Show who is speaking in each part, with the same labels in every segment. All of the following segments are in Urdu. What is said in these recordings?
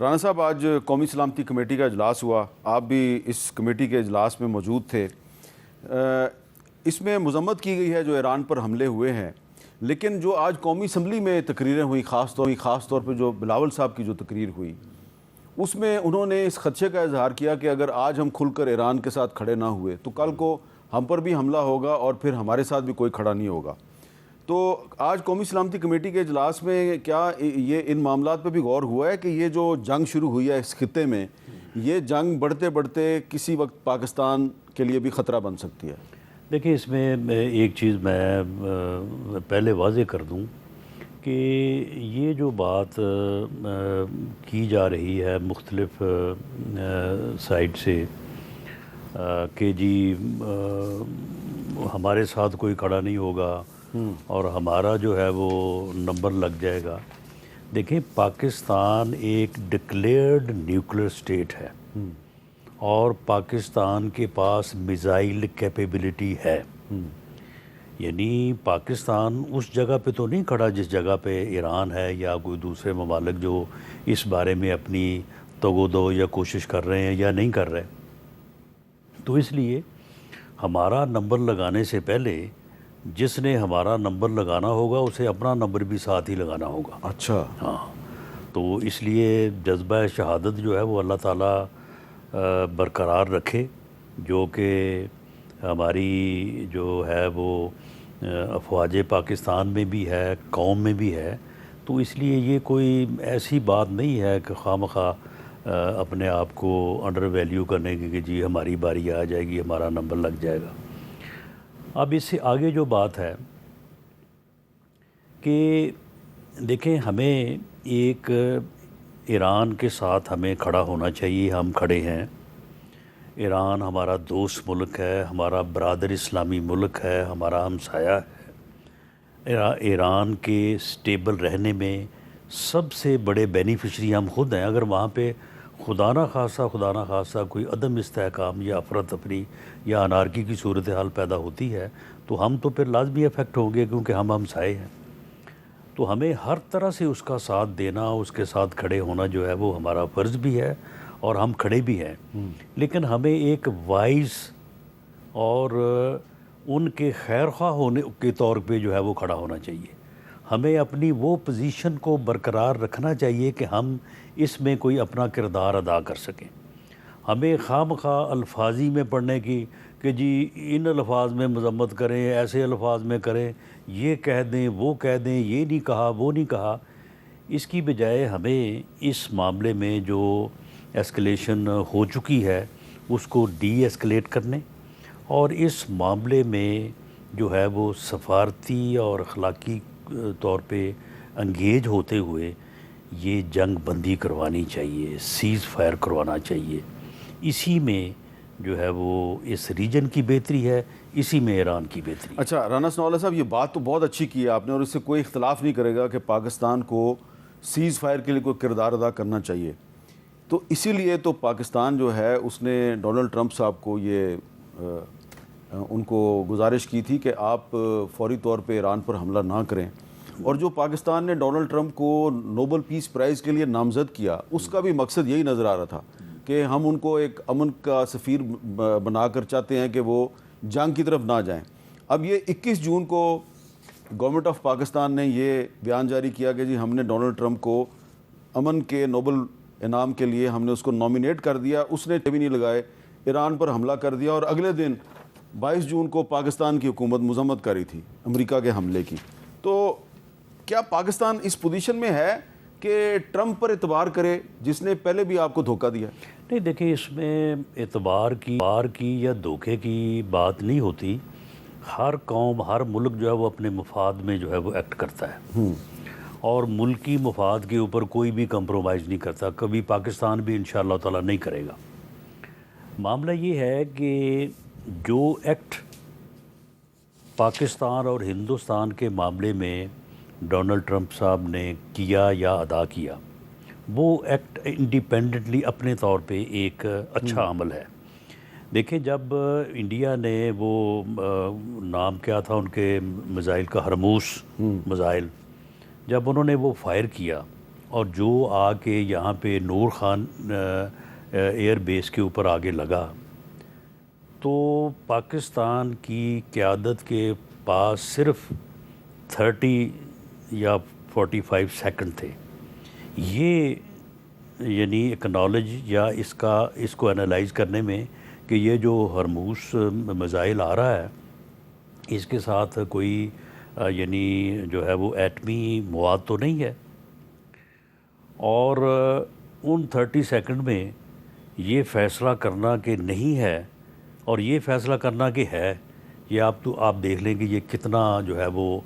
Speaker 1: رانا صاحب، آج قومی سلامتی کمیٹی کا اجلاس ہوا، آپ بھی اس کمیٹی کے اجلاس میں موجود تھے۔ اس میں مذمت کی گئی ہے جو ایران پر حملے ہوئے ہیں، لیکن جو آج قومی اسمبلی میں تقریریں ہوئی، خاص طور پہ جو بلاول صاحب کی جو تقریر ہوئی، اس میں انہوں نے اس خدشے کا اظہار کیا کہ اگر آج ہم کھل کر ایران کے ساتھ کھڑے نہ ہوئے تو کل کو ہم پر بھی حملہ ہوگا اور پھر ہمارے ساتھ بھی کوئی کھڑا نہیں ہوگا۔ تو آج قومی سلامتی کمیٹی کے اجلاس میں کیا یہ ان معاملات پہ بھی غور ہوا ہے کہ یہ جو جنگ شروع ہوئی ہے اس خطے میں، یہ جنگ بڑھتے بڑھتے کسی وقت پاکستان کے لیے بھی خطرہ بن سکتی ہے؟
Speaker 2: دیکھیں، اس میں ایک چیز میں پہلے واضح کر دوں کہ یہ جو بات کی جا رہی ہے مختلف سائٹ سے کہ جی ہمارے ساتھ کوئی کھڑا نہیں ہوگا اور ہمارا جو ہے وہ نمبر لگ جائے گا۔ دیکھیں، پاکستان ایک ڈکلیئرڈ نیوکلیر اسٹیٹ ہے اور پاکستان کے پاس میزائل کیپیبلٹی ہے، یعنی پاکستان اس جگہ پہ تو نہیں کھڑا جس جگہ پہ ایران ہے یا کوئی دوسرے ممالک جو اس بارے میں اپنی تگ و دو یا کوشش کر رہے ہیں یا نہیں کر رہے۔ تو اس لیے ہمارا نمبر لگانے سے پہلے جس نے ہمارا نمبر لگانا ہوگا اسے اپنا نمبر بھی ساتھ ہی لگانا ہوگا۔
Speaker 1: اچھا،
Speaker 2: ہاں، تو اس لیے جذبہ شہادت جو ہے وہ اللہ تعالیٰ برقرار رکھے، جو کہ ہماری جو ہے وہ افواج پاکستان میں بھی ہے، قوم میں بھی ہے۔ تو اس لیے یہ کوئی ایسی بات نہیں ہے کہ خواہ اپنے آپ کو انڈر ویلیو کرنے کی کہ جی ہماری باری آ جائے گی، ہمارا نمبر لگ جائے گا۔ اب اس سے آگے جو بات ہے کہ دیکھیں، ہمیں ایک ایران کے ساتھ ہمیں کھڑا ہونا چاہیے، ہم کھڑے ہیں۔ ایران ہمارا دوست ملک ہے، ہمارا برادر اسلامی ملک ہے، ہمارا ہمسایہ ہے۔ ایران کے سٹیبل رہنے میں سب سے بڑے بینیفیشری ہم خود ہیں۔ اگر وہاں پہ خدا نہ خواستہ کوئی عدم استحکام یا افراتفری یا انارکی کی صورتحال پیدا ہوتی ہے تو ہم تو پھر لازمی افیکٹ ہوں گے، کیونکہ ہم ہمسائے ہیں۔ تو ہمیں ہر طرح سے اس کا ساتھ دینا، اس کے ساتھ کھڑے ہونا جو ہے وہ ہمارا فرض بھی ہے اور ہم کھڑے بھی ہیں۔ لیکن ہمیں ایک وائز اور ان کے خیر خواہ ہونے کے طور پہ جو ہے وہ کھڑا ہونا چاہیے۔ ہمیں اپنی وہ پوزیشن کو برقرار رکھنا چاہیے کہ ہم اس میں کوئی اپنا کردار ادا کر سکیں۔ ہمیں خواہ الفاظی میں پڑھنے کی کہ جی ان الفاظ میں مذمت کریں، ایسے الفاظ میں کریں، یہ کہہ دیں، وہ کہہ دیں، یہ نہیں کہا، وہ نہیں کہا، اس کی بجائے ہمیں اس معاملے میں جو ایسکلیشن ہو چکی ہے اس کو ڈی ایسکلیٹ کرنے اور اس معاملے میں جو ہے وہ سفارتی اور اخلاقی طور پہ انگیج ہوتے ہوئے یہ جنگ بندی کروانی چاہیے، سیز فائر کروانا چاہیے۔ اسی میں جو ہے وہ اس ریجن کی بہتری ہے، اسی میں ایران کی بہتری ہے۔
Speaker 1: اچھا رانا ثناءاللہ صاحب، یہ بات تو بہت اچھی کی ہے آپ نے اور اس سے کوئی اختلاف نہیں کرے گا کہ پاکستان کو سیز فائر کے لیے کوئی کردار ادا کرنا چاہیے۔ تو اسی لیے تو پاکستان جو ہے اس نے ڈونلڈ ٹرمپ صاحب کو ان کو گزارش کی تھی کہ آپ فوری طور پہ ایران پر حملہ نہ کریں، اور جو پاکستان نے ڈونلڈ ٹرمپ کو نوبل پیس پرائز کے لیے نامزد کیا اس کا بھی مقصد یہی نظر آ رہا تھا کہ ہم ان کو ایک امن کا سفیر بنا کر چاہتے ہیں کہ وہ جنگ کی طرف نہ جائیں۔ اب یہ 21 جون کو گورنمنٹ آف پاکستان نے یہ بیان جاری کیا کہ جی ہم نے ڈونلڈ ٹرمپ کو امن کے نوبل انعام کے لیے ہم نے اس کو نامینیٹ کر دیا، اس نے بھی نہیں لگائے، ایران پر حملہ کر دیا، اور اگلے دن 22 جون کو پاکستان کی حکومت مذمت کر رہی تھی امریکہ کے حملے کی۔ تو کیا پاکستان اس پوزیشن میں ہے کہ ٹرمپ پر اعتبار کرے جس نے پہلے بھی آپ کو دھوکہ دیا؟
Speaker 2: نہیں، دیکھیں، اس میں اعتبار کی یا دھوکے کی بات نہیں ہوتی۔ ہر قوم، ہر ملک جو ہے وہ اپنے مفاد میں جو ہے وہ ایکٹ کرتا ہے اور ملکی مفاد کے اوپر کوئی بھی کمپرومائز نہیں کرتا، کبھی پاکستان بھی انشاءاللہ تعالیٰ نہیں کرے گا۔ معاملہ یہ ہے کہ جو ایکٹ پاکستان اور ہندوستان کے معاملے میں ڈونلڈ ٹرمپ صاحب نے کیا یا ادا کیا، وہ ایکٹ انڈیپینڈنٹلی اپنے طور پہ ایک اچھا عمل ہے۔ دیکھیں، جب انڈیا نے وہ نام کیا تھا ان کے میزائل کا، ہرموس میزائل، جب انہوں نے وہ فائر کیا اور جو آ کے یہاں پہ نور خان ایئر بیس کے اوپر آگے لگا تو پاکستان کی قیادت کے پاس صرف 30 یا 45 سیکنڈ تھے. یہ یعنی اکنالج یا اس کو انالائز کرنے میں کہ یہ جو ہرموز میزائل آ رہا ہے اس کے ساتھ کوئی یعنی جو ہے وہ ایٹمی مواد تو نہیں ہے، اور ان 30 سیکنڈ میں یہ فیصلہ کرنا کہ نہیں ہے اور یہ فیصلہ کرنا کہ ہے، یہ آپ دیکھ لیں کہ یہ کتنا جو ہے وہ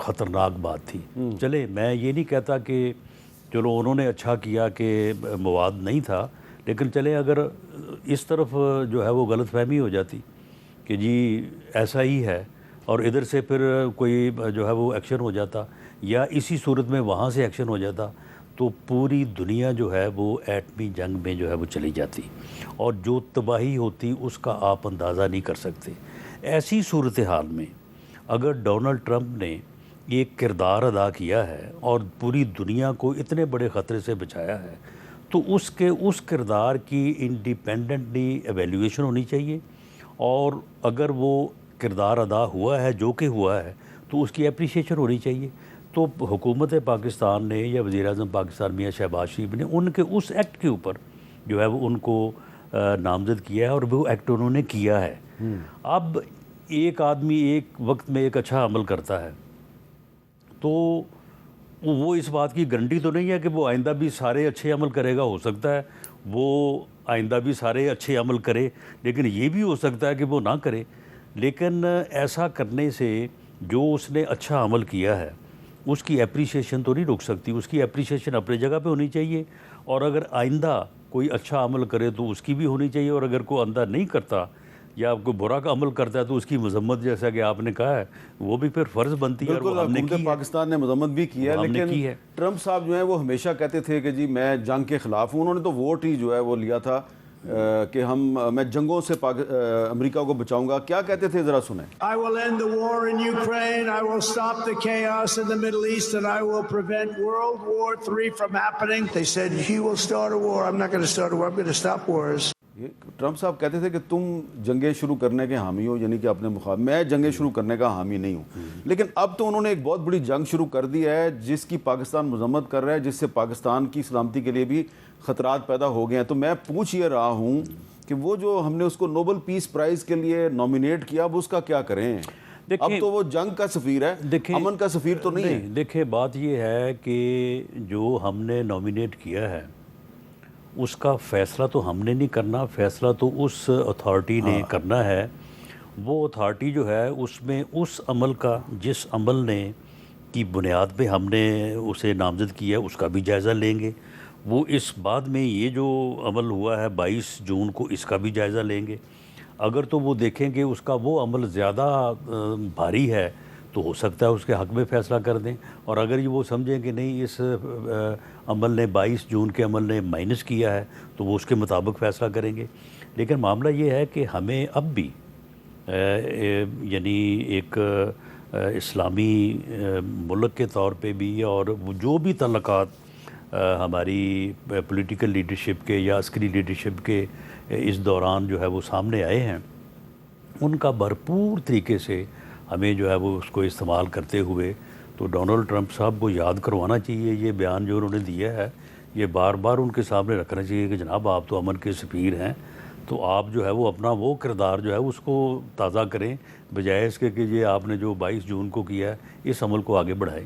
Speaker 2: خطرناک بات تھی. چلے میں یہ نہیں کہتا کہ چلو انہوں نے اچھا کیا کہ مواد نہیں تھا، لیکن چلے اگر اس طرف جو ہے وہ غلط فہمی ہو جاتی کہ جی ایسا ہی ہے اور ادھر سے پھر کوئی جو ہے وہ ایکشن ہو جاتا یا اسی صورت میں وہاں سے ایکشن ہو جاتا تو پوری دنیا جو ہے وہ ایٹمی جنگ میں جو ہے وہ چلی جاتی اور جو تباہی ہوتی اس کا آپ اندازہ نہیں کر سکتے. ایسی صورتحال میں اگر ڈونلڈ ٹرمپ نے ایک کردار ادا کیا ہے اور پوری دنیا کو اتنے بڑے خطرے سے بچایا ہے تو اس کردار کی انڈیپینڈنٹلی ایویلیویشن ہونی چاہیے، اور اگر وہ کردار ادا ہوا ہے جو کہ ہوا ہے تو اس کی اپریشیشن ہونی چاہیے. تو حکومت پاکستان نے یا وزیر اعظم پاکستان میاں شہباز شریف نے ان کے اس ایکٹ کے اوپر جو ہے وہ ان کو نامزد کیا ہے اور وہ ایکٹ انہوں نے کیا ہے. اب ایک آدمی ایک وقت میں ایک اچھا عمل کرتا ہے تو وہ اس بات کی گارنٹی تو نہیں ہے کہ وہ آئندہ بھی سارے اچھے عمل کرے گا. ہو سکتا ہے وہ آئندہ بھی سارے اچھے عمل کرے، لیکن یہ بھی ہو سکتا ہے کہ وہ نہ کرے. لیکن ایسا کرنے سے جو اس نے اچھا عمل کیا ہے اس کی اپریشیشن تو نہیں رک سکتی، اس کی اپریشیشن اپنی جگہ پہ ہونی چاہیے، اور اگر آئندہ کوئی اچھا عمل کرے تو اس کی بھی ہونی چاہیے، اور اگر کوئی آئندہ نہیں کرتا یا کوئی برا کا عمل کرتا ہے تو اس کی مذمت جیسا کہ آپ نے کہا ہے وہ بھی پھر فرض بنتی ہے.
Speaker 1: بالکل حکومت پاکستان نے مذمت بھی کی ہے، لیکن ٹرمپ صاحب جو ہیں وہ ہمیشہ کہتے تھے کہ جی میں جنگ کے خلاف ہوں. انہوں نے تو ووٹ ہی جو ہے وہ لیا تھا کہ میں جنگوں سے امریکہ کو بچاؤں گا. کیا کہتے تھے ذرا سنیں.
Speaker 3: I will end the war in Ukraine. I will stop the chaos in the Middle East, and I will prevent World War III from happening. They said he will start a war. I'm not going to start a war. I'm going to stop wars.
Speaker 1: Trump صاحب کہتے تھے کہ تم جنگیں شروع کرنے کے حامی ہو، یعنی کہ اپنے میں جنگیں شروع کرنے کا حامی نہیں ہوں. لیکن اب تو انہوں نے ایک بہت بڑی جنگ شروع کر دی ہے جس کی پاکستان مذمت کر رہا ہے، جس سے پاکستان کی سلامتی کے لیے بھی خطرات پیدا ہو گئے ہیں. تو میں پوچھ یہ رہا ہوں کہ وہ جو ہم نے اس کو نوبل پیس پرائز کے لیے نامینیٹ کیا اب اس کا کیا کریں؟ اب تو وہ جنگ کا سفیر ہے، امن کا سفیر تو نہیں ہے.
Speaker 2: دیکھیں بات یہ ہے کہ جو ہم نے نامینیٹ کیا ہے اس کا فیصلہ تو ہم نے نہیں کرنا، فیصلہ تو اس اتھارٹی نے کرنا ہے. وہ اتھارٹی جو ہے اس میں اس عمل کا جس عمل نے کی بنیاد پہ ہم نے اسے نامزد کیا ہے اس کا بھی جائزہ لیں گے. وہ اس بعد میں یہ جو عمل ہوا ہے 22 جون کو اس کا بھی جائزہ لیں گے. اگر تو وہ دیکھیں کہ اس کا وہ عمل زیادہ بھاری ہے تو ہو سکتا ہے اس کے حق میں فیصلہ کر دیں، اور اگر یہ وہ سمجھیں کہ نہیں اس عمل نے 22 جون کے عمل نے مائنس کیا ہے تو وہ اس کے مطابق فیصلہ کریں گے. لیکن معاملہ یہ ہے کہ ہمیں اب بھی یعنی ایک اسلامی ملک کے طور پہ بھی اور جو بھی تعلقات ہماری پولیٹیکل لیڈرشپ کے یا عسکری لیڈرشپ کے اس دوران جو ہے وہ سامنے آئے ہیں ان کا بھرپور طریقے سے ہمیں جو ہے وہ اس کو استعمال کرتے ہوئے تو ڈونلڈ ٹرمپ صاحب کو یاد کروانا چاہیے. یہ بیان جو انہوں نے دیا ہے یہ بار بار ان کے سامنے رکھنا چاہیے کہ جناب آپ تو امن کے سفیر ہیں، تو آپ جو ہے وہ اپنا وہ کردار جو ہے اس کو تازہ کریں بجائے اس کے کہ یہ آپ نے جو 22 جون کو کیا ہے اس عمل کو آگے بڑھائیں.